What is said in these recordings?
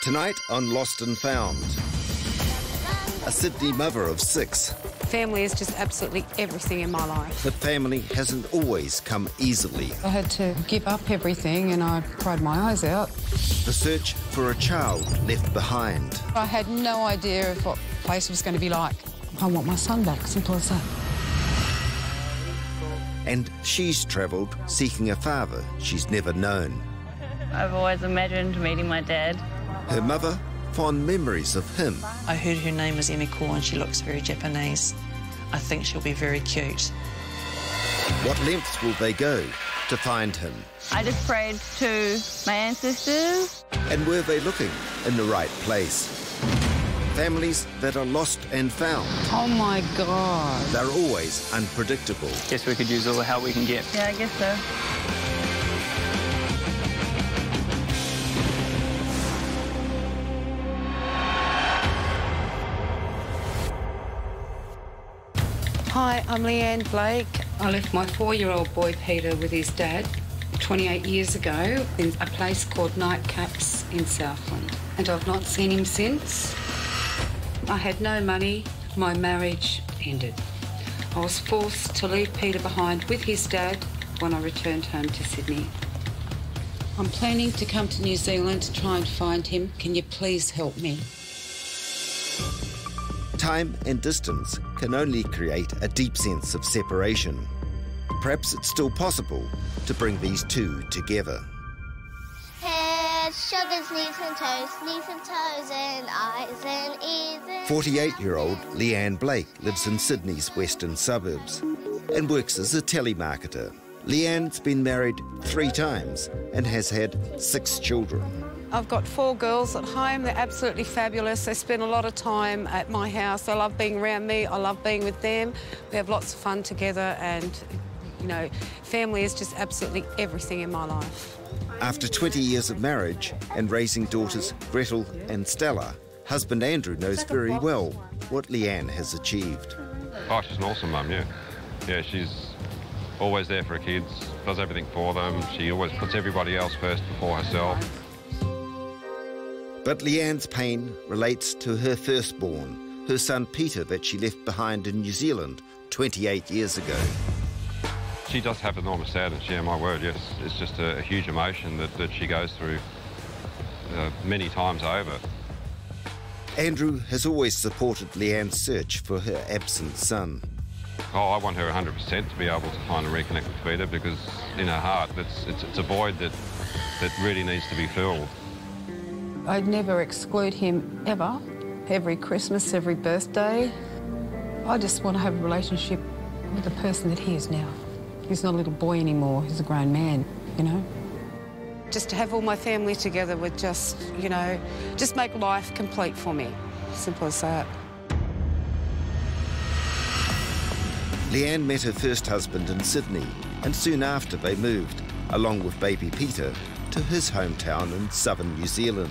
Tonight on Lost and Found, a Sydney mother of 6. Family is just absolutely everything in my life. But family hasn't always come easily. I had to give up everything and I cried my eyes out. The search for a child left behind. I had no idea of what the place was going to be like. I want my son back, simple as that. And she's travelled seeking a father she's never known. I've always imagined meeting my dad. Her mother, fond memories of him. I heard her name was Emiko and she looks very Japanese. I think she'll be very cute. What lengths will they go to find him? I just prayed to my ancestors. And were they looking in the right place? Families that are lost and found. Oh, my God. They're always unpredictable. Guess we could use all the help we can get. Yeah, I guess so. Hi, I'm Leanne Blake. I left my 4-year-old boy Peter with his dad 28 years ago in a place called Nightcaps in Southland, and I've not seen him since. I had no money. My marriage ended. I was forced to leave Peter behind with his dad when I returned home to Sydney. I'm planning to come to New Zealand to try and find him. Can you please help me? Time and distance can only create a deep sense of separation. Perhaps it's still possible to bring these two together. Head, shoulders, knees and toes and eyes and ears and... 48-year-old Leanne Blake lives in Sydney's western suburbs and works as a telemarketer. Leanne's been married 3 times and has had 6 children. I've got 4 girls at home. They're absolutely fabulous. They spend a lot of time at my house. They love being around me. I love being with them. We have lots of fun together and, you know, family is just absolutely everything in my life. After 20 years of marriage and raising daughters Gretel and Stella, husband Andrew knows very well what Leanne has achieved. Oh, she's an awesome mum, yeah. Yeah, she's always there for her kids, does everything for them. She always puts everybody else first before herself. But Leanne's pain relates to her firstborn, her son Peter, that she left behind in New Zealand 28 years ago. She does have enormous sadness, yeah, my word, yes. It's just a huge emotion that she goes through many times over. Andrew has always supported Leanne's search for her absent son. Oh, I want her 100% to be able to find and reconnect with Peter, because in her heart, it's a void that really needs to be filled. I'd never exclude him ever. Every Christmas, every birthday. I just want to have a relationship with the person that he is now. He's not a little boy anymore, he's a grown man, you know. Just to have all my family together would just, you know, just make life complete for me. Simple as that. Leanne met her first husband in Sydney, and soon after they moved, along with baby Peter, to his hometown in southern New Zealand,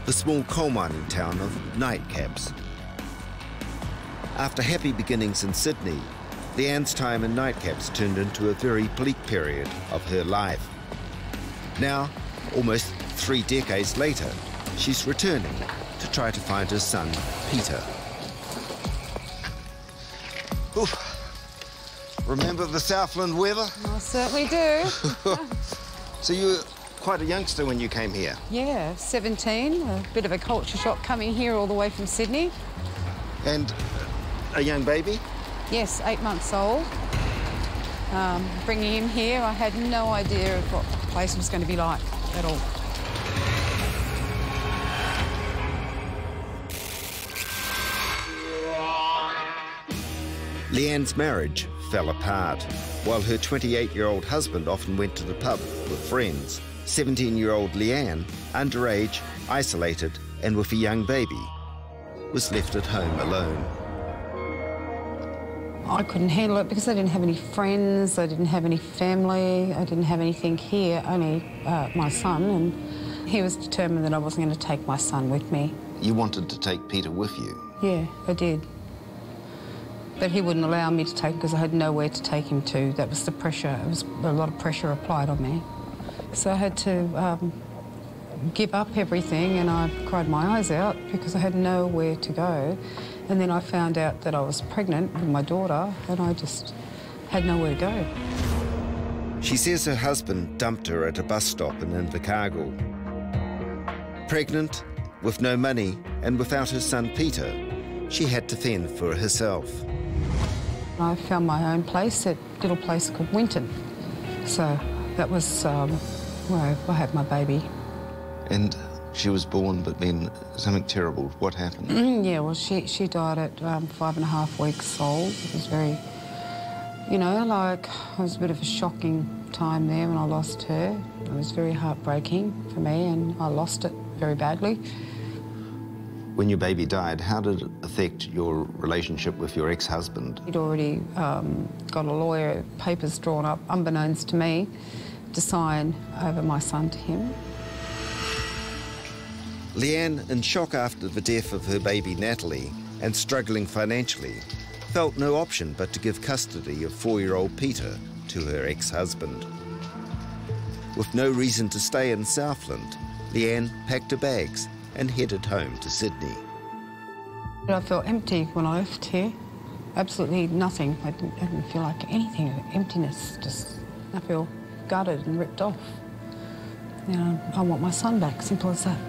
the small coal mining town of Nightcaps. After happy beginnings in Sydney, Leanne's time in Nightcaps turned into a very bleak period of her life. Now, almost 3 decades later, she's returning to try to find her son, Peter. Oof. Remember the Southland weather? I certainly do. So you were quite a youngster when you came here? Yeah, 17, a bit of a culture shock coming here all the way from Sydney. And a young baby? Yes, 8 months old. Bringing him here, I had no idea of what the place was going to be like at all. Leanne's marriage fell apart. While her 28-year-old husband often went to the pub with friends, 17-year-old Leanne, underage, isolated and with a young baby, was left at home alone. I couldn't handle it because I didn't have any friends, I didn't have any family, I didn't have anything here, only my son, and he was determined that I wasn't going to take my son with me. You wanted to take Peter with you? Yeah, I did. But he wouldn't allow me to take him because I had nowhere to take him to. That was the pressure. It was a lot of pressure applied on me. So I had to give up everything, and I cried my eyes out because I had nowhere to go. And then I found out that I was pregnant with my daughter, and I just had nowhere to go. She says her husband dumped her at a bus stop in Invercargill. Pregnant, with no money, and without her son Peter, she had to fend for herself. I found my own place, a little place called Winton. So that was where I had my baby. And she was born, but then something terrible. What happened? Yeah, well, she died at 5.5 weeks old. It was very, you know, like, it was a bit of a shocking time there when I lost her. It was very heartbreaking for me, and I lost it very badly. When your baby died, how did it affect your relationship with your ex-husband? He'd already got a lawyer, papers drawn up, unbeknownst to me, to sign over my son to him. Leanne, in shock after the death of her baby Natalie and struggling financially, felt no option but to give custody of 4-year-old Peter to her ex-husband. With no reason to stay in Southland, Leanne packed her bags and headed home to Sydney. I felt empty when I left here. Absolutely nothing. I didn't feel like anything. Emptiness. Just, I feel gutted and ripped off. You know, I want my son back, simple as that.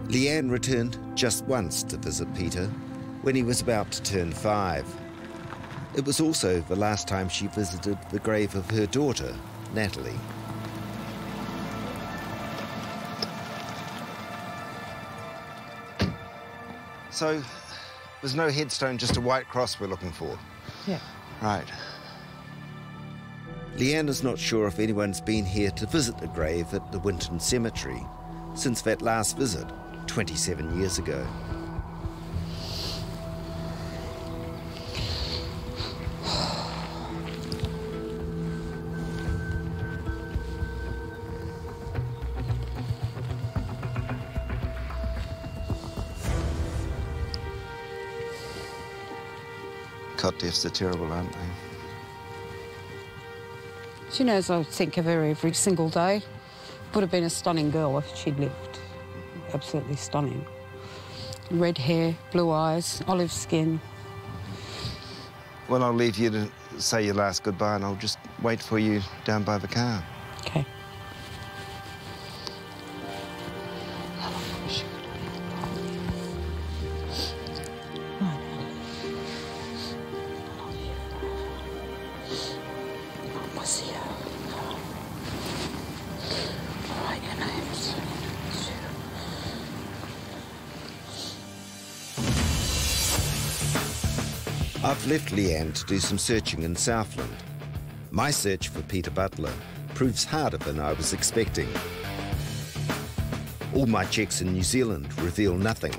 Leanne returned just once to visit Peter when he was about to turn 5. It was also the last time she visited the grave of her daughter, Natalie. So, there's no headstone, just a white cross we're looking for? Yeah. Right. Leanne is not sure if anyone's been here to visit the grave at the Winton Cemetery since that last visit 27 years ago. Cot deaths are terrible, aren't they? She knows I think of her every single day. Would have been a stunning girl if she'd lived. Absolutely stunning. Red hair, blue eyes, olive skin. Well, I'll leave you to say your last goodbye, and I'll just wait for you down by the car. Okay. I've left Leanne to do some searching in Southland. My search for Peter Butler proves harder than I was expecting. All my checks in New Zealand reveal nothing.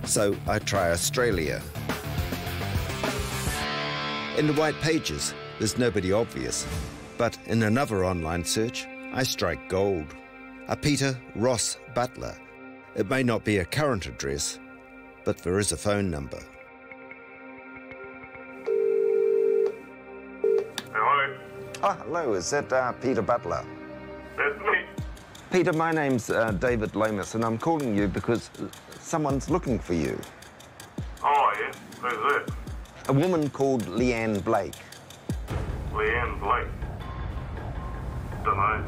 So I try Australia. In the white pages, there's nobody obvious, but in another online search, I strike gold. A Peter Ross Butler. It may not be a current address, but there is a phone number. Hello? Oh, hello, is that Peter Butler? That's me. Peter, my name's David Lomas, and I'm calling you because someone's looking for you. Oh, yeah? Who's that? A woman called Leanne Blake. Leanne Blake? Dunno.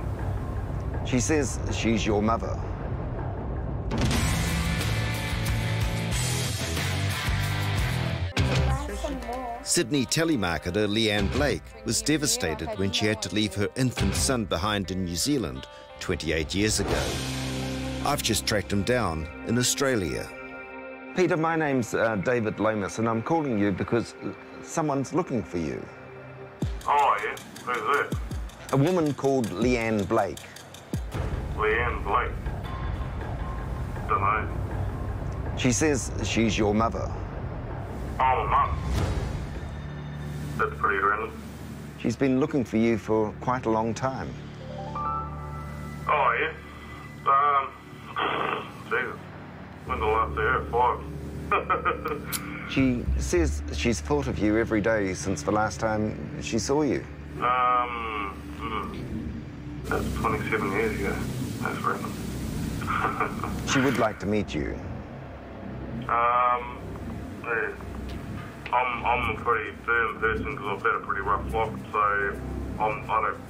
She says she's your mother. Sydney telemarketer Leanne Blake was devastated when she had to leave her infant son behind in New Zealand 28 years ago. I've just tracked him down in Australia. Peter, my name's David Lomas, and I'm calling you because someone's looking for you. Oh, yeah? Who's that? A woman called Leanne Blake. Leanne Blake? Dunno. She says she's your mother. Oh, Mum. That's pretty random. She's been looking for you for quite a long time. Oh, yeah? Jesus. When's the last day out? 5. She says she's thought of you every day since the last time she saw you. That's 27 years ago. That's random. She would like to meet you. Yeah. I'm a pretty firm person because I've had a pretty rough life, so I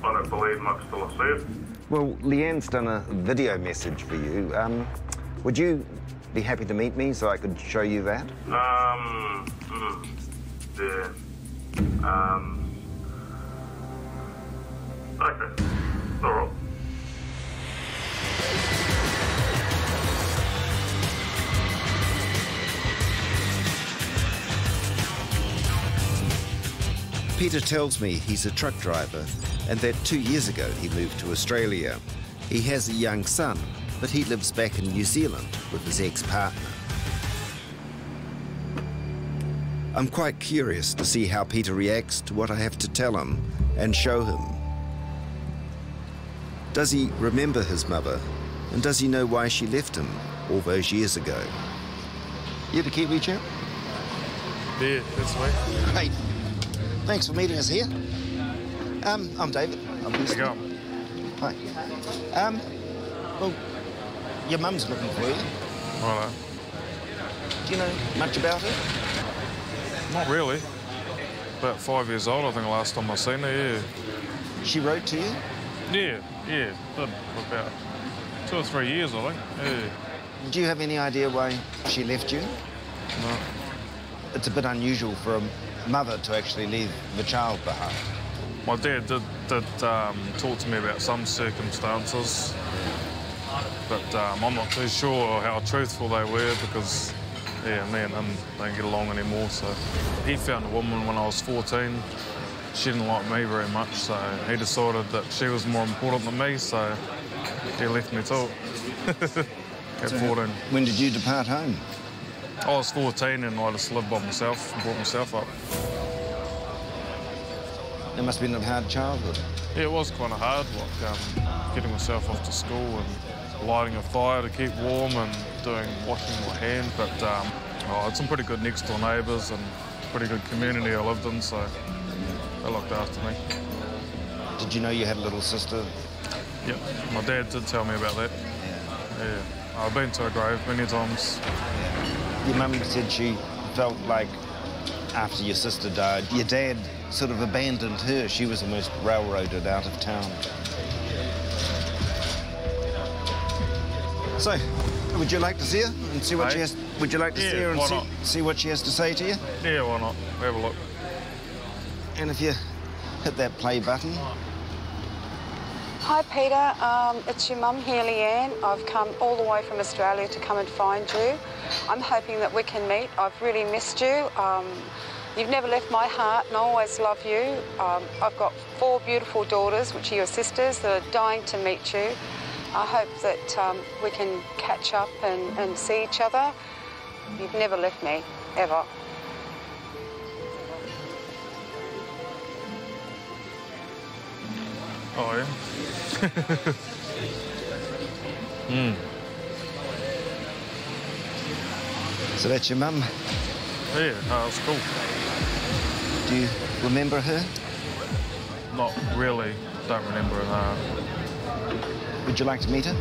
don't believe much till I see it. Well, Leanne's done a video message for you. Would you be happy to meet me so I could show you that? Yeah. Okay. All right. Peter tells me he's a truck driver and that 2 years ago he moved to Australia. He has a young son, but he lives back in New Zealand with his ex-partner. I'm quite curious to see how Peter reacts to what I have to tell him and show him. Does he remember his mother? And does he know why she left him all those years ago? You the Kiwi chap? Yeah, that's me. Great. Thanks for meeting us here. I'm David. How's it going? Hi. Well, your mum's looking for you. Righto. Do you know much about her? Not really. About 5 years old, I think, the last time I seen her, yeah. She wrote to you? Yeah. Did for about 2 or 3 years, I think. Yeah. Do you have any idea why she left you? No. It's a bit unusual for a mother to actually leave the child behind. My dad did talk to me about some circumstances, but I'm not too sure how truthful they were because, yeah, me and him don't get along anymore. So he found a woman when I was 14. She didn't like me very much, so he decided that she was more important than me, so he left me too. At 14. When did you depart home? I was 14 and I just lived by myself and brought myself up. It must have been a hard childhood. Yeah, it was kind of hard, like getting myself off to school and lighting a fire to keep warm and washing my hand. But I had some pretty good next door neighbours and pretty good community I lived in, so they looked after me. Did you know you had a little sister? Yep, my dad did tell me about that. Yeah. I've been to her grave many times. Your mum said she felt like after your sister died, your dad sort of abandoned her. She was almost railroaded out of town. So, would you like to see her and see what she has? Would you like to see her and see what she has to say to you? Yeah, why not? Have a look. And if you hit that play button. Hi, Peter. It's your mum here, Leanne. I've come all the way from Australia to come and find you. I'm hoping that we can meet. I've really missed you. You've never left my heart, and I always love you. I've got 4 beautiful daughters, which are your sisters, that are dying to meet you. I hope that we can catch up and see each other. You've never left me, ever. Oh, yeah? So that's your mum? Yeah, no, that's cool. Do you remember her? Not really. Don't remember her. Would you like to meet her?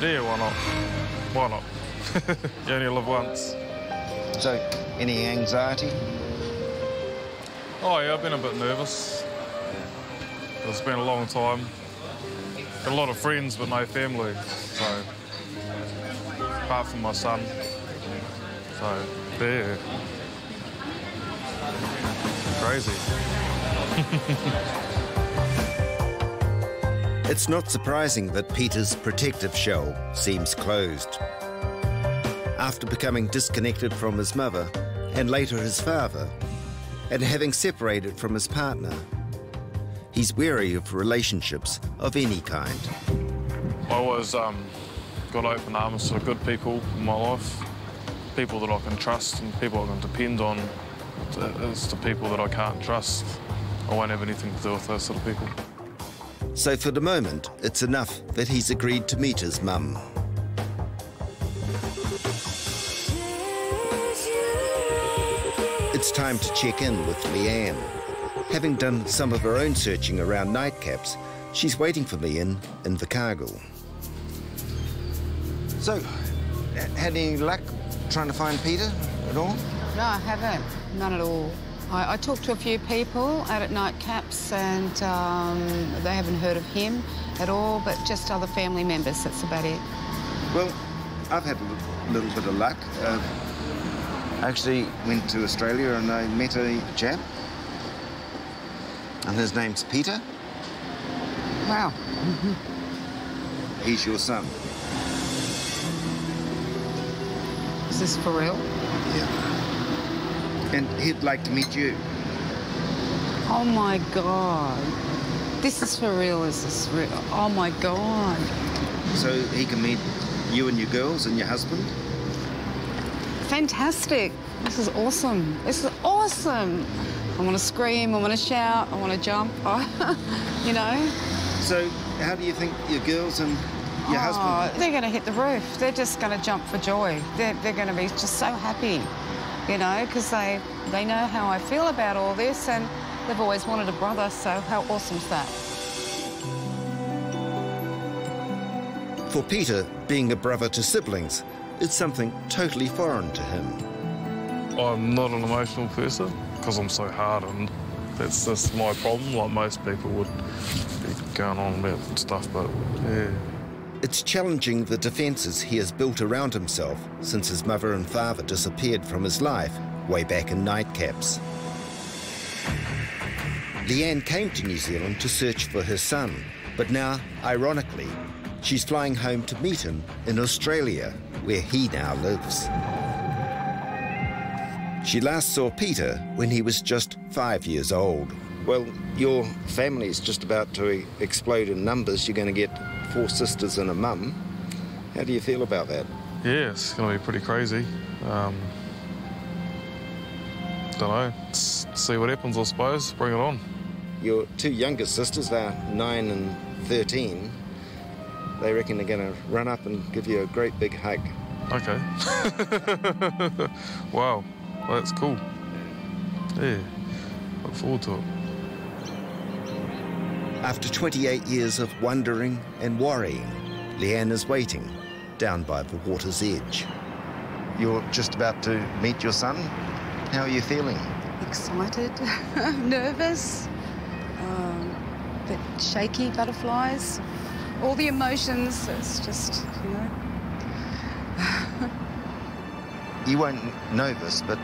Yeah, why not? Why not? You only live once. So, any anxiety? Oh, yeah, I've been a bit nervous. It's been a long time. Got a lot of friends, but no family, so... Apart from my son. So, yeah. Crazy. It's not surprising that Peter's protective shell seems closed. After becoming disconnected from his mother, and later his father, and having separated from his partner, he's wary of relationships of any kind. I always got open arms to good people in my life, people that I can trust and people I can depend on. It's the people that I can't trust. I won't have anything to do with those sort of people. So for the moment, it's enough that he's agreed to meet his mum. It's time to check in with Leanne. Having done some of her own searching around nightcaps, she's waiting for me in Invercargill. So, had any luck trying to find Peter at all? No, I haven't. None at all. I talked to a few people out at nightcaps and they haven't heard of him at all, but just other family members, that's about it. Well, I've had a little bit of luck. I actually went to Australia and I met a chap. And his name's Peter. Wow. He's your son. Is this for real? Yeah. And he'd like to meet you. Oh, my God. This is for real, is this real? Oh, my God. So he can meet you and your girls and your husband? Fantastic. This is awesome. This is awesome. I want to scream, I want to shout, I want to jump, you know? So how do you think your girls and your husband... They're going to hit the roof. They're just going to jump for joy. They're going to be just so happy, you know, because they know how I feel about all this and they've always wanted a brother, so how awesome is that? For Peter, being a brother to siblings is something totally foreign to him. I'm not an emotional person because I'm so hardened. That's just my problem, like most people would be going on about stuff, but yeah. It's challenging the defences he has built around himself since his mother and father disappeared from his life way back in nightcaps. Leanne came to New Zealand to search for her son, but now, ironically, she's flying home to meet him in Australia, where he now lives. She last saw Peter when he was just 5 years old. Well, your family's just about to explode in numbers. You're going to get 4 sisters and a mum. How do you feel about that? Yeah, it's going to be pretty crazy. Don't know. See what happens, I suppose. Bring it on. Your 2 younger sisters, they're 9 and 13. They reckon they're going to run up and give you a great big hug. Okay. Wow. Well, that's cool. Yeah. Look forward to it. After 28 years of wondering and worrying, Leanne is waiting down by the water's edge. You're just about to meet your son. How are you feeling? Excited, nervous, a bit shaky, butterflies, all the emotions. It's just, you know. You weren't nervous, but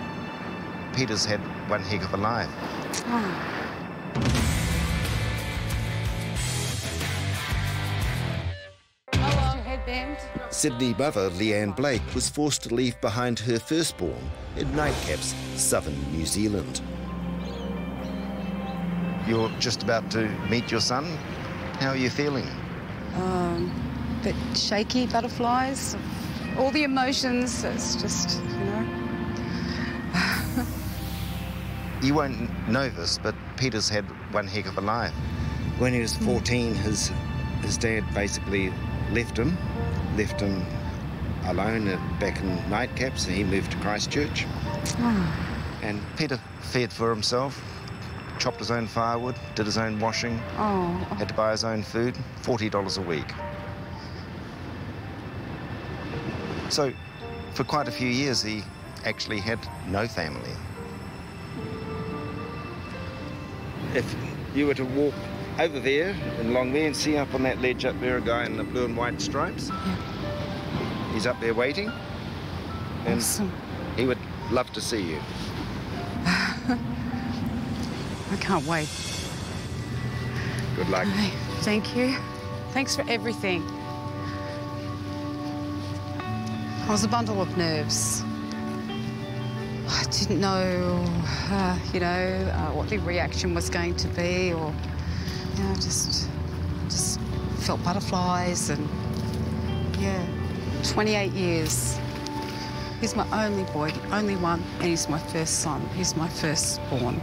Peter's had one heck of a life. Oh. Sydney mother Leanne Blake was forced to leave behind her firstborn in nightcaps, southern New Zealand. You're just about to meet your son. How are you feeling? A bit shaky, butterflies, all the emotions. It's just, you know. You weren't nervous, but Peter's had one heck of a life. When he was 14, his dad basically left him alone back in nightcaps, and he moved to Christchurch. And Peter fed for himself, chopped his own firewood, did his own washing, had to buy his own food, $40 a week. So for quite a few years, he actually had no family. If you were to walk over there and along there and see up on that ledge up there a guy in the blue and white stripes. Yeah. He's up there waiting. And awesome. He would love to see you. I can't wait. Good luck. Okay. Thank you. Thanks for everything. I was a bundle of nerves. I didn't know, what the reaction was going to be, or, just felt butterflies and, 28 years. He's my only boy, the only one, and he's my first son. He's my firstborn.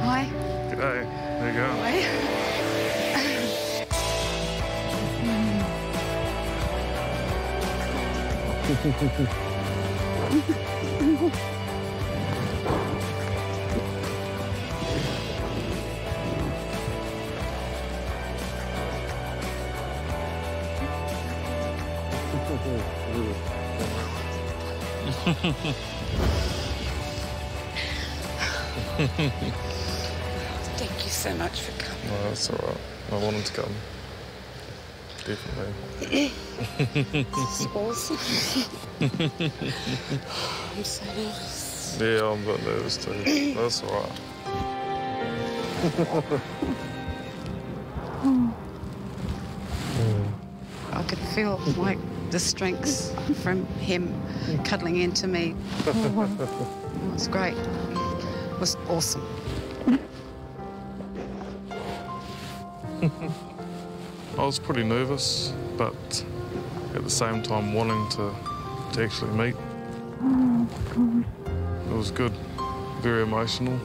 Hi. G'day. There you go. Hi. Thank you so much for coming. No, that's all right. I wanted to come. Definitely. It's awesome. I'm so nervous. Yeah, I'm a bit nervous too. That's all right. I could feel like the strength from him cuddling into me. It was great. It was awesome. I was pretty nervous, but at the same time wanting to actually meet. It was good, very emotional,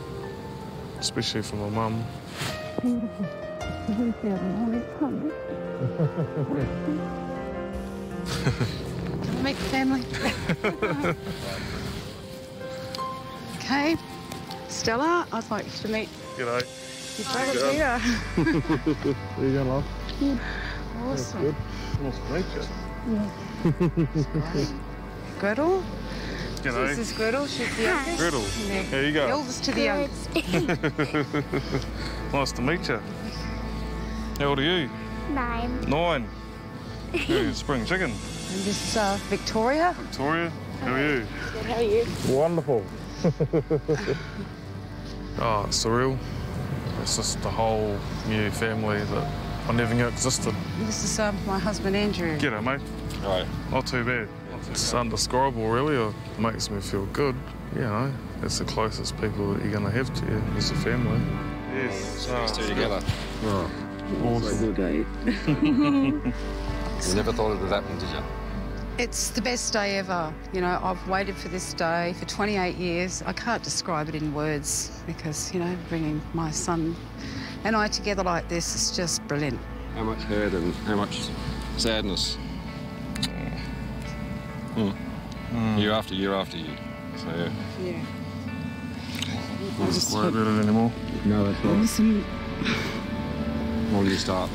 especially for my mum. Can I meet the family? Okay. Stella, I'd like you to meet G'day. your brother Peter. There you go, love. Awesome. Good. Nice to meet you. Gretel. G'day. This is Gretel. She's the youngest. Gretel. Yeah. There you go. The oldest to the youngest. Nice to meet you. How old are you? 9. 9. Yeah, spring chicken. And this is Victoria. Victoria, how are you? Good, how are you? Wonderful. Oh, it's surreal. It's just a whole new family that I never knew existed. This is my husband Andrew. G'day, mate. Right. Not too bad. It's undescribable, really. It makes me feel good. You know, it's the closest people that you're going to have to you as a family. Yes. These two together. Oh, awesome. You never thought it would happen, did you? It's the best day ever. You know, I've waited for this day for 28 years. I can't describe it in words because, you know, bringing my son and I together like this is just brilliant. How much hurt and how much sadness. Year after year after year. So, yeah. Yeah. I just worry about it anymore. No, that's right. Listen. When do you start?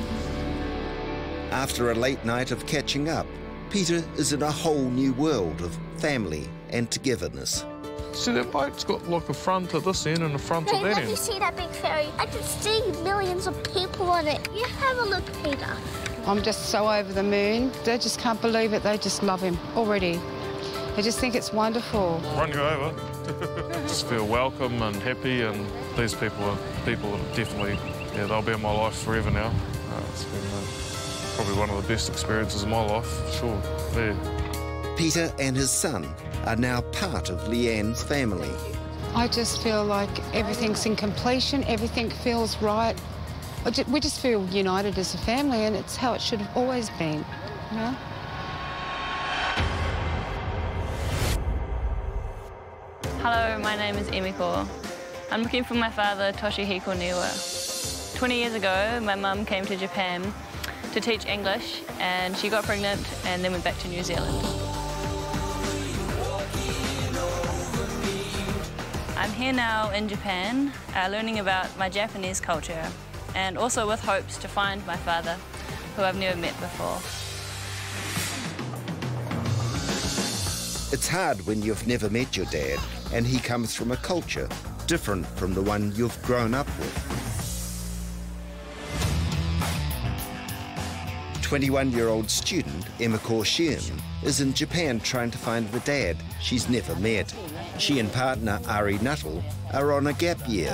After a late night of catching up, Peter is in a whole new world of family and togetherness. See, that boat's got like a front at this end and a front at Hey, that let me end. see that big ferry. I can see millions of people on it. You have a look, Peter. I'm just so over the moon. They just can't believe it. They just love him already. They just think it's wonderful. Run you over. Just feel welcome and happy, and these people are definitely, yeah, they'll be in my life forever now. It's been probably one of the best experiences of my life, for sure. Yeah. Peter and his son are now part of Leanne's family. I just feel like everything's in completion, everything feels right. We just feel united as a family, and it's how it should have always been, you know? Hello, my name is Emiko. I'm looking for my father, Toshihiko Niwa. 20 years ago, my mum came to Japan to teach English, and she got pregnant and then went back to New Zealand. I'm here now in Japan, learning about my Japanese culture, and also with hopes to find my father, who I've never met before. It's hard when you've never met your dad and he comes from a culture different from the one you've grown up with. 21-year-old student Emiko Shion is in Japan trying to find the dad she's never met. She and partner Ari Nuttall are on a gap year.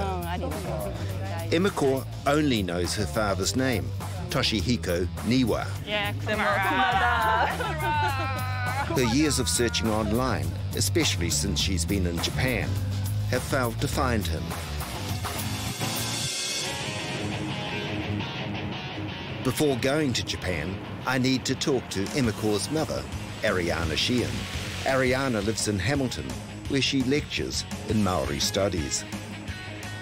Emiko only knows her father's name, Toshihiko Niwa. Her years of searching online, especially since she's been in Japan, have failed to find him. Before going to Japan, I need to talk to Emiko's mother, Ariana Shion. Ariana lives in Hamilton, where she lectures in Maori studies.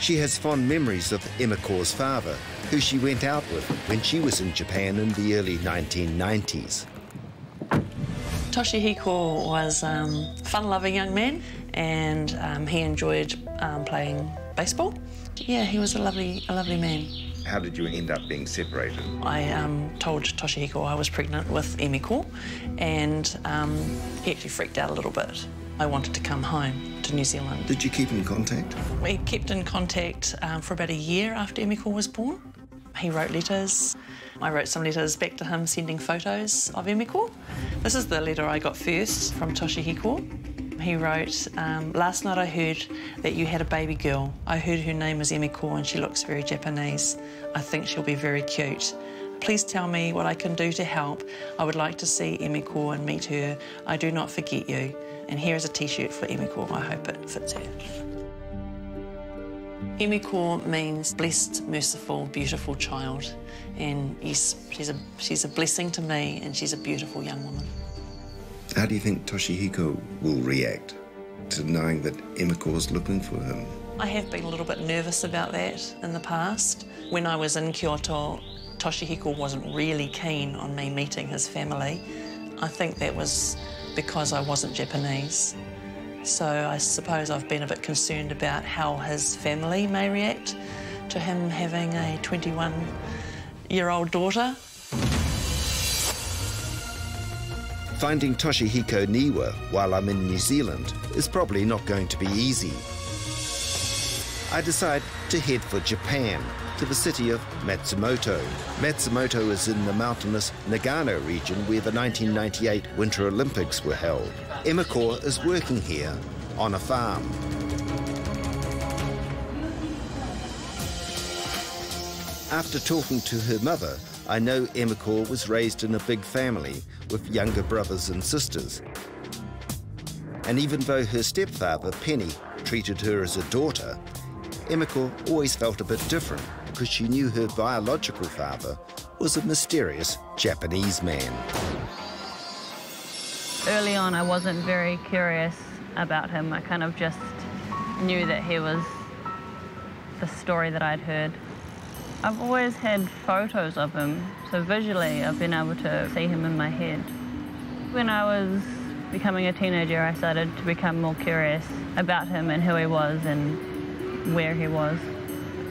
She has fond memories of Emiko's father, who she went out with when she was in Japan in the early 1990s. Toshihiko was a fun-loving young man, and he enjoyed playing baseball. Yeah, he was a lovely man. How did you end up being separated? I told Toshihiko I was pregnant with Emiko, and he actually freaked out a little bit. I wanted to come home to New Zealand. Did you keep in contact? We kept in contact for about a year after Emiko was born. He wrote letters. I wrote some letters back to him, sending photos of Emiko. This is the letter I got first from Toshihiko. He wrote, last night I heard that you had a baby girl. I heard her name was Emiko and she looks very Japanese. I think she'll be very cute. Please tell me what I can do to help. I would like to see Emiko and meet her. I do not forget you. And here is a T-shirt for Emiko. I hope it fits her. Emiko means blessed, merciful, beautiful child. And yes, she's a blessing to me, and she's a beautiful young woman. How do you think Toshihiko will react to knowing that Emiko's looking for him? I have been a little bit nervous about that in the past. When I was in Kyoto, Toshihiko wasn't really keen on me meeting his family. I think that was because I wasn't Japanese. So I suppose I've been a bit concerned about how his family may react to him having a 21-year-old daughter. Finding Toshihiko Niwa while I'm in New Zealand is probably not going to be easy. I decide to head for Japan, to the city of Matsumoto. Matsumoto is in the mountainous Nagano region where the 1998 Winter Olympics were held. Emiko is working here on a farm. After talking to her mother, I know Emiko was raised in a big family with younger brothers and sisters. And even though her stepfather, Penny, treated her as a daughter, Emiko always felt a bit different because she knew her biological father was a mysterious Japanese man. Early on, I wasn't very curious about him. I kind of just knew that he was the story that I'd heard. I've always had photos of him, so visually I've been able to see him in my head. When I was becoming a teenager, I started to become more curious about him and who he was and where he was.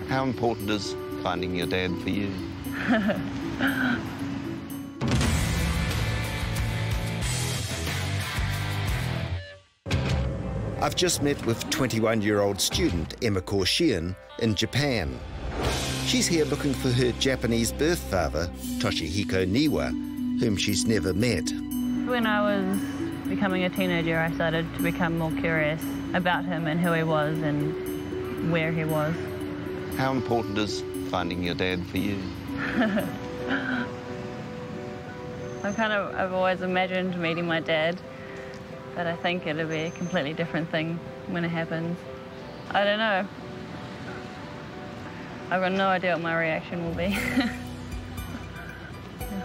How important is finding your dad for you? I've just met with 21-year-old student Emiko Shion in Japan. She's here looking for her Japanese birth father, Toshihiko Niwa, whom she's never met. When I was becoming a teenager, I started to become more curious about him and who he was and where he was. How important is finding your dad for you? I've always imagined meeting my dad, but I think it'll be a completely different thing when it happens. I don't know. I've got no idea what my reaction will be.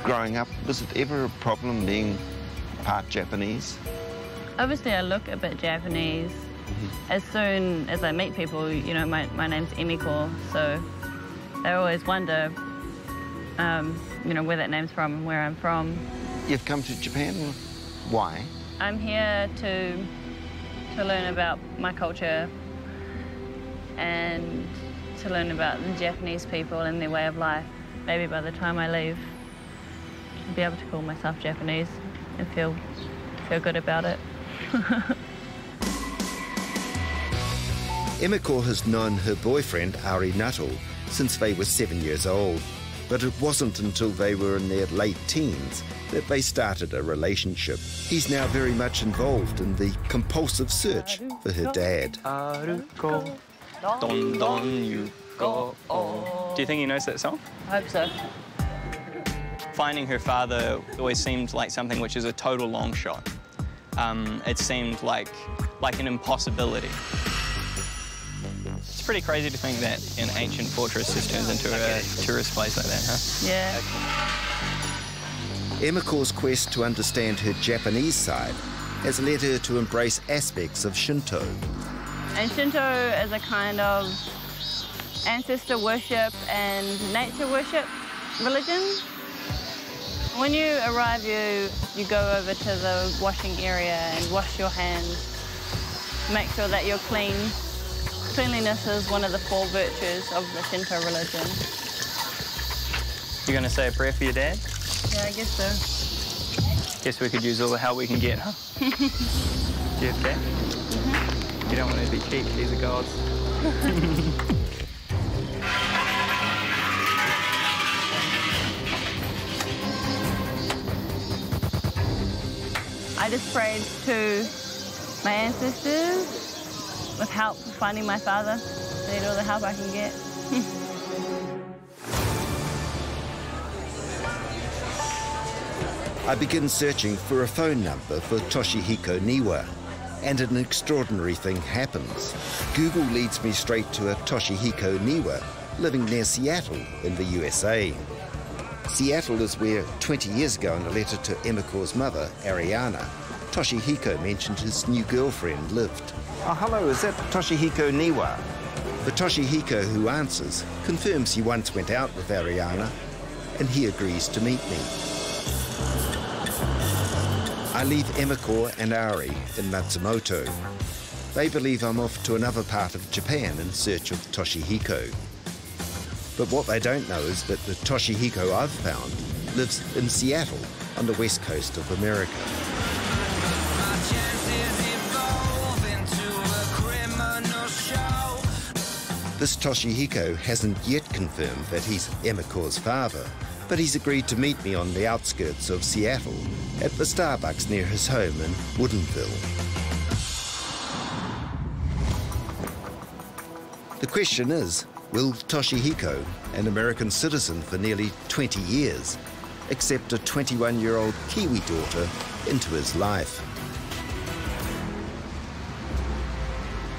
Growing up, was it ever a problem being part Japanese? Obviously, I look a bit Japanese. As soon as I meet people, you know, my name's Emiko, so they always wonder, you know, where that name's from and where I'm from. You've come to Japan? Why? I'm here to learn about my culture and to learn about the Japanese people and their way of life. Maybe by the time I leave, I'll be able to call myself Japanese and feel good about it. Emiko has known her boyfriend, Ari Nuttall, since they were 7 years old. But it wasn't until they were in their late teens that they started a relationship. He's now very much involved in the compulsive search for her dad. Don don you go. Do you think he knows that song? I hope so. Finding her father always seemed like something which is a total long shot. It seemed like an impossibility. It's pretty crazy to think that an ancient fortress just turns into a tourist place like that, huh? Yeah. Emiko's quest to understand her Japanese side has led her to embrace aspects of Shinto. And Shinto is a kind of ancestor worship and nature worship religion. When you arrive, you go over to the washing area and wash your hands. Make sure that you're clean. Cleanliness is one of the 4 virtues of the Shinto religion. You gonna say a prayer for your dad? Yeah, I guess so. Guess we could use all the help we can get, huh? Do you have that? Mm-hmm. You don't want to be cheap, these are gods. I just prayed to my ancestors with help finding my father. I need all the help I can get. I begin searching for a phone number for Toshihiko Niwa, and an extraordinary thing happens. Google leads me straight to a Toshihiko Niwa living near Seattle in the USA. Seattle is where 20 years ago in a letter to Emiko's mother, Ariana, Toshihiko mentioned his new girlfriend lived. Oh, hello, is that Toshihiko Niwa? The Toshihiko who answers confirms he once went out with Ariana, and he agrees to meet me. I leave Emiko and Ari in Matsumoto. They believe I'm off to another part of Japan in search of Toshihiko. But what they don't know is that the Toshihiko I've found lives in Seattle on the west coast of America. This Toshihiko hasn't yet confirmed that he's Emiko's father, but he's agreed to meet me on the outskirts of Seattle at the Starbucks near his home in Woodinville. The question is, will Toshihiko, an American citizen for nearly 20 years, accept a 21-year-old Kiwi daughter into his life?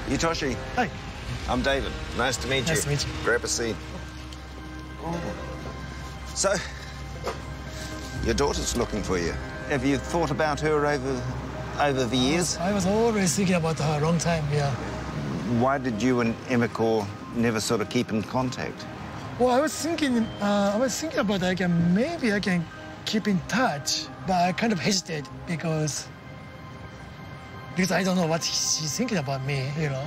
Toshi. Hi. I'm David. Nice to meet you. Nice to meet you. Grab a seat. So, your daughter's looking for you. Have you thought about her over the years? I was always thinking about her a long time, yeah. Why did you and Emiko never sort of keep in contact? Well, I was thinking about maybe I can keep in touch, but I kind of hesitate because I don't know what she's thinking about me, you know.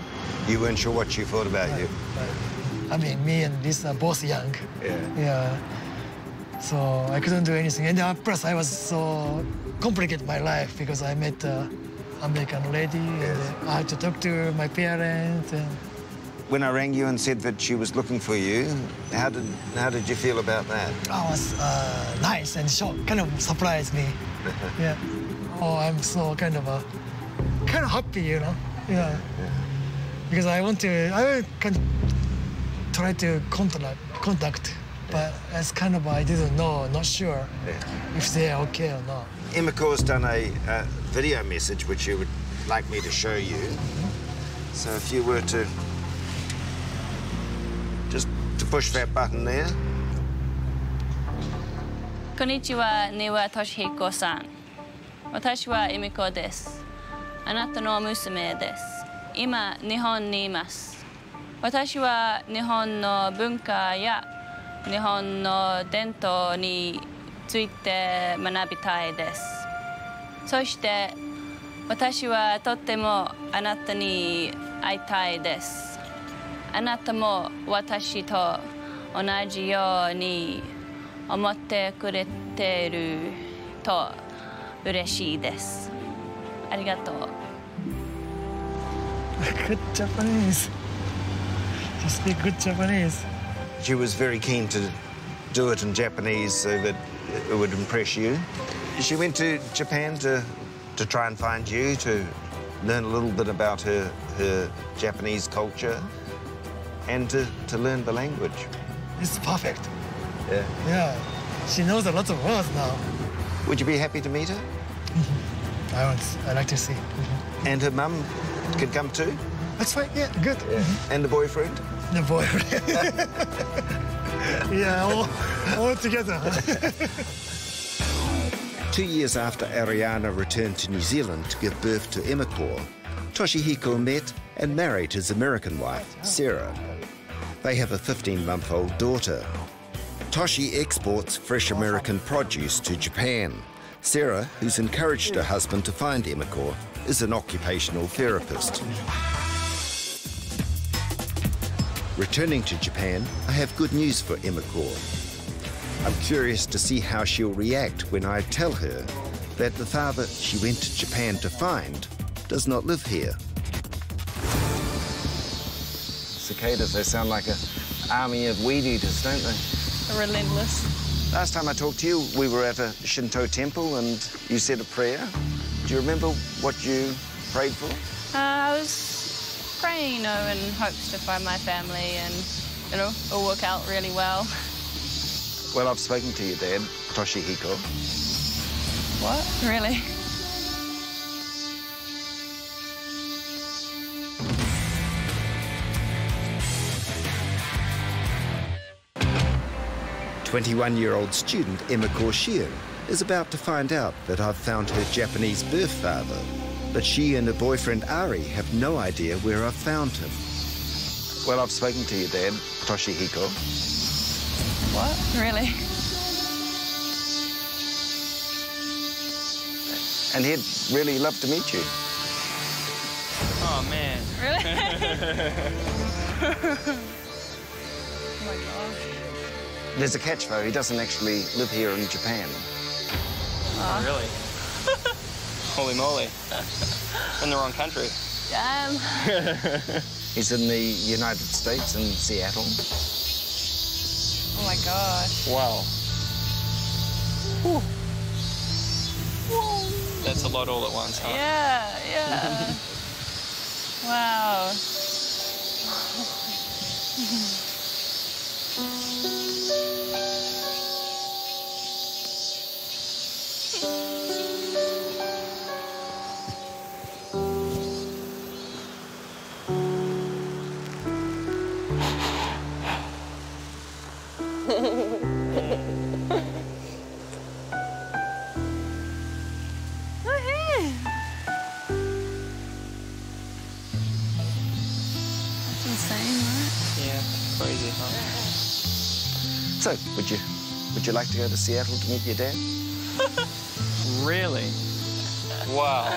You weren't sure what she thought about you? But, I mean, me and Lisa are both young. Yeah. Yeah. So I couldn't do anything. And plus, I was so complicated my life because I met an American lady, and I had to talk to my parents. And when I rang you and said that she was looking for you, how did you feel about that? I was nice and shocked, kind of surprised me. Yeah. Oh, I'm so kind of happy, you know. Yeah. Because I can try to contact, but it's kind of I didn't know, not sure if they're okay or not. Emiko's done a video message which you would like me to show you. So if you were to just to push that button there. こんにちは、Niwa Toshihikoさん。私はエミコです。あなたの娘です。今、日本にいます。私は日本の文化や日本の伝統について学びたいです。そして私はとってもあなたに会いたいです。あなたも私と同じように思ってくれていると嬉しいです。ありがとう。Good Japanese. You speak good Japanese. She was very keen to do it in Japanese so that it would impress you. She went to Japan to try and find you, to learn a little bit about her Japanese culture and to learn the language. It's perfect. Yeah. Yeah. She knows a lot of words now. Would you be happy to meet her? I like to see. And her mum can come too? That's fine, yeah, good. Yeah. And the boyfriend? The boyfriend. Yeah, all together. 2 years after Ariana returned to New Zealand to give birth to Emiko, Toshihiko met and married his American wife, Sarah. They have a 15-month-old daughter. Toshi exports fresh American produce to Japan. Sarah, who's encouraged her husband to find Emiko, is an occupational therapist. Returning to Japan, I have good news for Emiko. I'm curious to see how she'll react when I tell her that the father she went to Japan to find does not live here. Cicadas, they sound like an army of weed eaters, don't they? Relentless. Last time I talked to you, we were at a Shinto temple and you said a prayer. Do you remember what you prayed for? I was praying, in hopes to find my family and it'll work out really well. Well, I've spoken to your dad, Toshihiko. What? Really? "21-year-old student Emiko Shion is about to find out that I've found her Japanese birth father, but she and her boyfriend Ari have no idea where I've found him. Well, I've spoken to your dad, Toshihiko. What? Really? And he'd really love to meet you. Oh, man. Really? Oh, my gosh. There's a catch, though. He doesn't actually live here in Japan. Oh, really? Holy moly. In the wrong country. Damn. He's in the United States, in Seattle. Oh, my gosh. Wow. Whew. That's a lot all at once, huh? Yeah. Wow. Crazy, huh? So, would you like to go to Seattle to meet your dad? Really? Wow.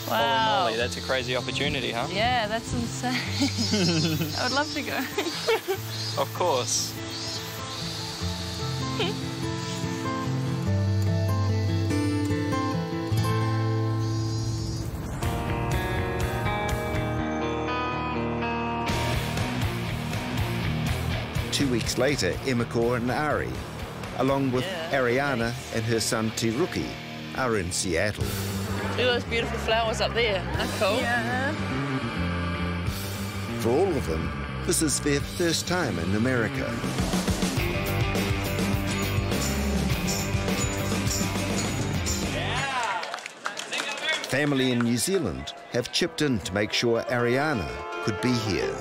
Wow. Holy moly, that's a crazy opportunity, huh? Yeah, that's insane. I would love to go. Of course. 2 weeks later, Emiko and Ari, along with Ariana and her son Tiruki, are in Seattle. Look at those beautiful flowers up there. That's cool. Yeah. For all of them, this is their first time in America. Family in New Zealand have chipped in to make sure Ariana could be here.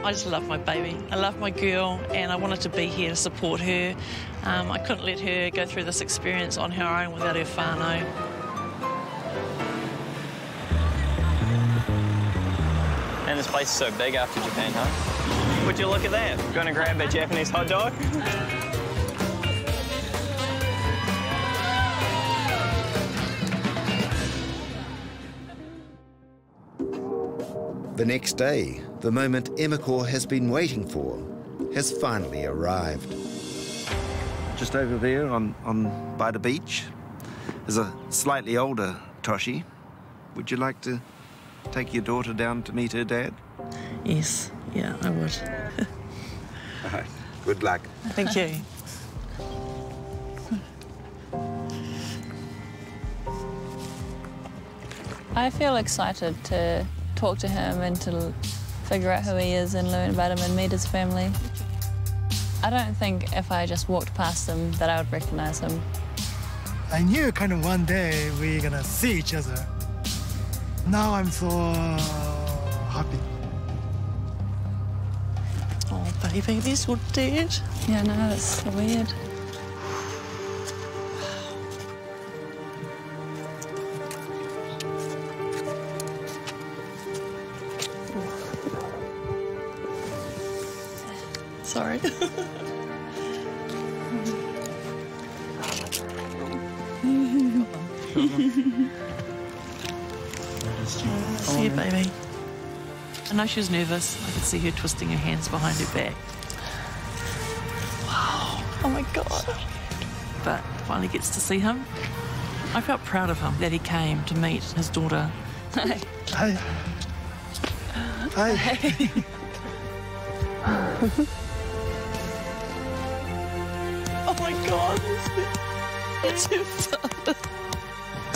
I just love my baby. I love my girl, and I wanted to be here to support her. I couldn't let her go through this experience on her own without her whānau. And this place is so big after Japan, huh? Would you look at that? Gonna grab a Japanese hot dog? The next day, the moment Emiko has been waiting for has finally arrived. Just over there by the beach is a slightly older Toshi. Would you like to take your daughter down to meet her dad? Yes, yeah, I would. All right, good luck. Thank you. I feel excited to talk to him and to figure out who he is and learn about him and meet his family. I don't think if I just walked past him that I would recognize him. I knew kind of one day we're gonna see each other. Now I'm so happy. Oh, baby, this would dead. Yeah, no, that's so weird. Sorry. See you, baby. I know she was nervous. I could see her twisting her hands behind her back. Wow. Oh my God. But finally gets to see him. I felt proud of him that he came to meet his daughter. Hi. Hi. Hi. Oh my God. It's your father.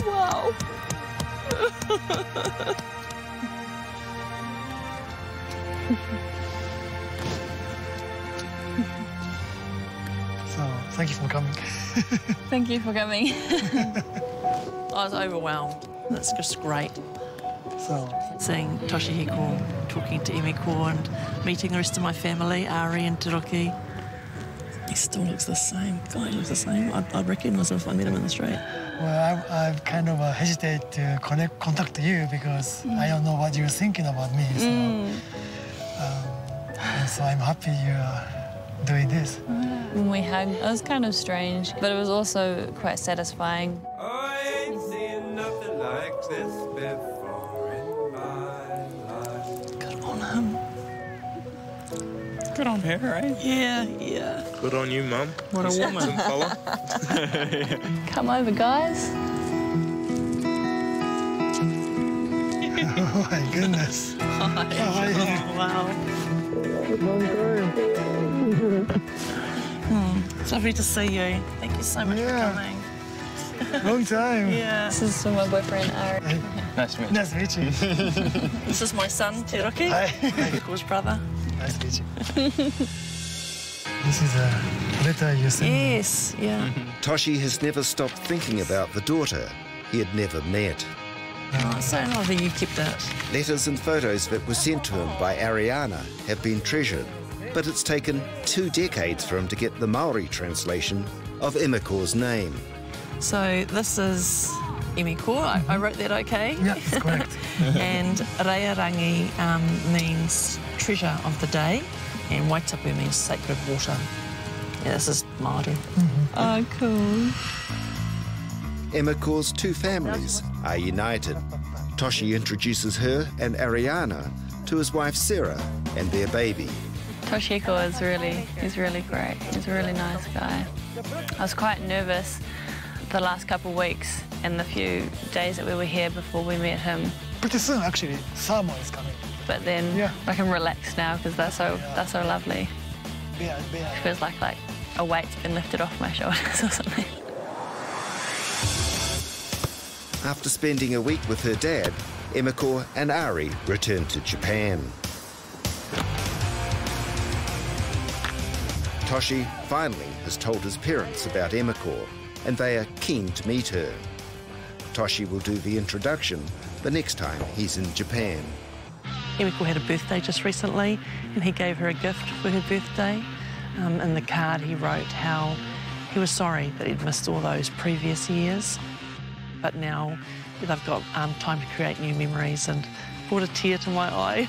Wow. So, thank you for coming. Thank you for coming. I was overwhelmed. That's just great. So, seeing Toshihiko talking to Emiko and meeting the rest of my family, Ari and Tiroki. He still looks the same. God, he looks the same. I'd recognise him if I met him in the street. well, I kind of hesitate to contact you because I don't know what you're thinking about me. So, and so I'm happy you're doing this. When we hugged, it was kind of strange, but it was also quite satisfying. I ain't seen nothing like this before in my life. Good on him. Good on her, right? Yeah, yeah. Good on you, Mum. What a woman. Fella. Come over, guys. Oh my goodness. Hi. How are you? Oh, wow. It's lovely to see you. Thank you so much for coming. Long time. Yeah. This is my boyfriend, Ari. Nice to meet you. Nice to meet you. This is my son, Tiroki. Hi. Emiko's brother. Nice to meet you. This is a letter you sent me. Yes, yeah. Toshi has never stopped thinking about the daughter he had never met. Oh, so lovely you kept that. Letters and photos that were sent to him by Ariana have been treasured, but it's taken 2 decades for him to get the Maori translation of Emiko's name. So this is Emiko. I wrote that okay? Yeah, that's correct. And Rearangi means treasure of the day, and Waitapu means sacred water. Yeah, this is Māori. Oh, cool. Emiko's 2 families are united. Toshi introduces her and Ariana to his wife Sarah and their baby. Toshihiko he's really great. He's a really nice guy. I was quite nervous the last couple of weeks and the few days that we were here before we met him. Pretty soon, actually, summer is coming. But then I can relax now because they're so lovely. Yeah. It feels like a weight's been lifted off my shoulders or something. After spending a week with her dad, Emiko and Ari return to Japan. Toshi finally has told his parents about Emiko, and they are keen to meet her. Toshi will do the introduction the next time he's in Japan. Emiko had a birthday just recently, and he gave her a gift for her birthday. In the card, he wrote how he was sorry that he'd missed all those previous years. But now they've got time to create new memories, and brought a tear to my eye.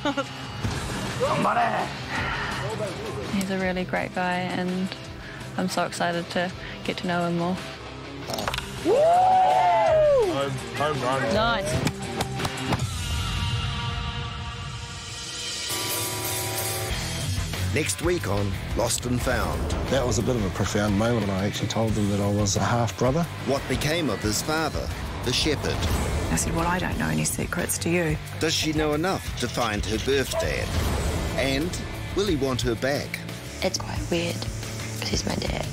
He's a really great guy, and I'm so excited to get to know him more. Home run. Nice. Next week on Lost and Found. That was a bit of a profound moment when I actually told them that I was a half-brother. What became of his father, the shepherd? I said, well, I don't know any secrets, do you? Does she know enough to find her birth dad? And will he want her back? It's quite weird, because he's my dad.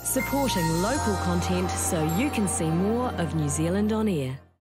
Supporting local content so you can see more of New Zealand on air.